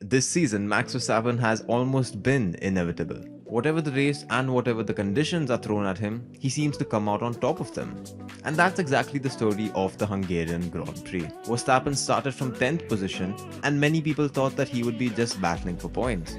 This season, Max Verstappen has almost been inevitable. Whatever the race and whatever the conditions are thrown at him, he seems to come out on top of them. And that's exactly the story of the Hungarian Grand Prix. Verstappen started from 10th position, and many people thought that he would be just battling for points.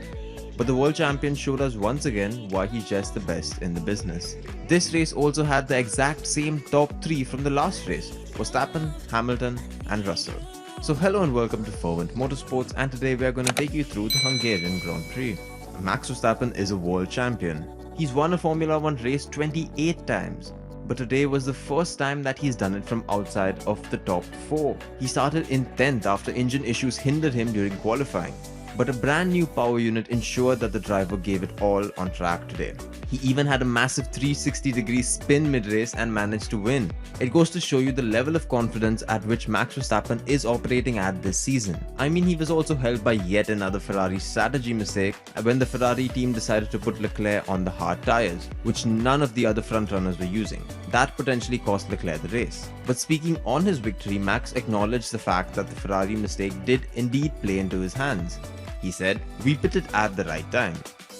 But the world champion showed us once again why he's just the best in the business. This race also had the exact same top 3 from the last race: Verstappen, Hamilton and Russell. So hello and welcome to Motorsports, and today we are going to take you through the Hungarian Grand Prix. Max Verstappen is a world champion. He's won a Formula 1 race 28 times. But today was the first time that he's done it from outside of the top 4. He started in 10th after engine issues hindered him during qualifying. But a brand new power unit ensured that the driver gave it all on track today. He even had a massive 360-degree spin mid-race and managed to win. It goes to show you the level of confidence at which Max Verstappen is operating at this season. I mean, he was also helped by yet another Ferrari strategy mistake when the Ferrari team decided to put Leclerc on the hard tyres, which none of the other frontrunners were using. That potentially cost Leclerc the race. But speaking on his victory, Max acknowledged the fact that the Ferrari mistake did indeed play into his hands. He said, "We pitted at the right time.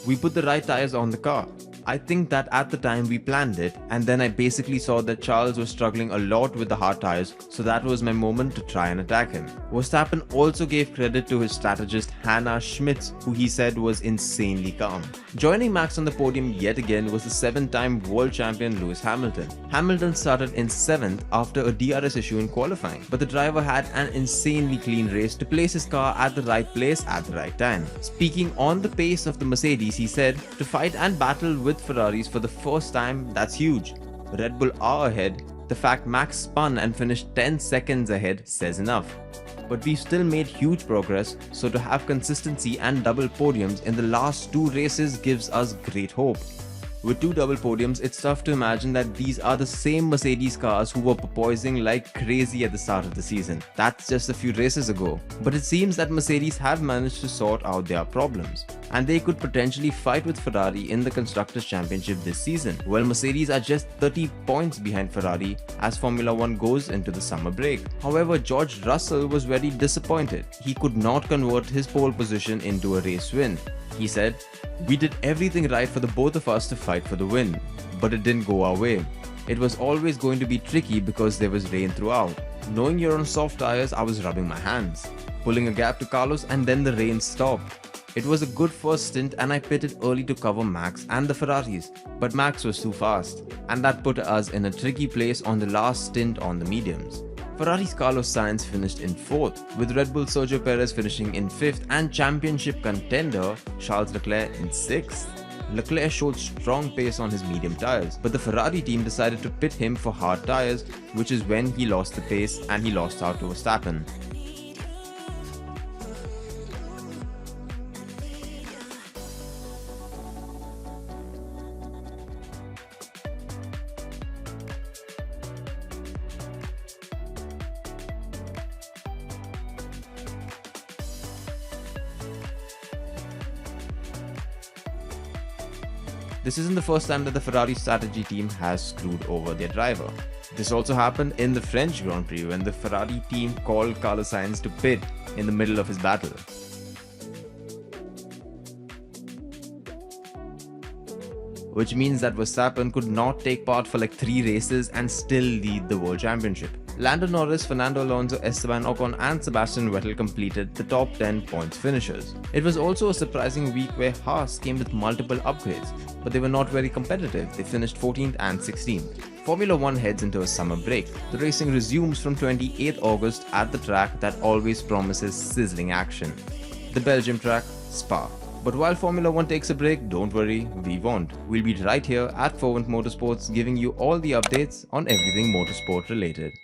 We put the right tires on the car. I think that at the time we planned it, and then I basically saw that Charles was struggling a lot with the hard tires, so that was my moment to try and attack him." Verstappen also gave credit to his strategist Hannah Schmitz, who he said was insanely calm. Joining Max on the podium yet again was the 7-time world champion Lewis Hamilton. Hamilton started in 7th after a DRS issue in qualifying, but the driver had an insanely clean race to place his car at the right place at the right time. Speaking on the pace of the Mercedes, he said, "To fight and battle with Ferraris for the first time, that's huge. Red Bull are ahead. The fact Max spun and finished 10 seconds ahead says enough. But we've still made huge progress, so to have consistency and double podiums in the last 2 races gives us great hope." With 2 double podiums, it's tough to imagine that these are the same Mercedes cars who were porpoising like crazy at the start of the season. That's just a few races ago. But it seems that Mercedes have managed to sort out their problems, and they could potentially fight with Ferrari in the Constructors' Championship this season. Well, Mercedes are just 30 points behind Ferrari as Formula 1 goes into the summer break. However, George Russell was very disappointed. He could not convert his pole position into a race win. He said, "We did everything right for the both of us to fight for the win, but it didn't go our way. It was always going to be tricky because there was rain throughout. Knowing you're on soft tires, I was rubbing my hands, pulling a gap to Carlos, and then the rain stopped. It was a good first stint and I pitted early to cover Max and the Ferraris, but Max was too fast, and that put us in a tricky place on the last stint on the mediums." Ferrari's Carlos Sainz finished in 4th, with Red Bull Sergio Perez finishing in 5th and championship contender Charles Leclerc in 6th. Leclerc showed strong pace on his medium tyres, but the Ferrari team decided to pit him for hard tyres, which is when he lost the pace and he lost out to Verstappen. This isn't the first time that the Ferrari strategy team has screwed over their driver. This also happened in the French Grand Prix when the Ferrari team called Carlos Sainz to pit in the middle of his battle. Which means that Verstappen could not take part for like 3 races and still lead the World Championship. Lando Norris, Fernando Alonso, Esteban Ocon and Sebastian Vettel completed the top 10 points finishers. It was also a surprising week where Haas came with multiple upgrades, but they were not very competitive. They finished 14th and 16th. Formula 1 heads into a summer break. The racing resumes from 28th August at the track that always promises sizzling action: the Belgium track, Spa. But while Formula 1 takes a break, don't worry, we won't. We'll be right here at Motorsports giving you all the updates on everything motorsport related.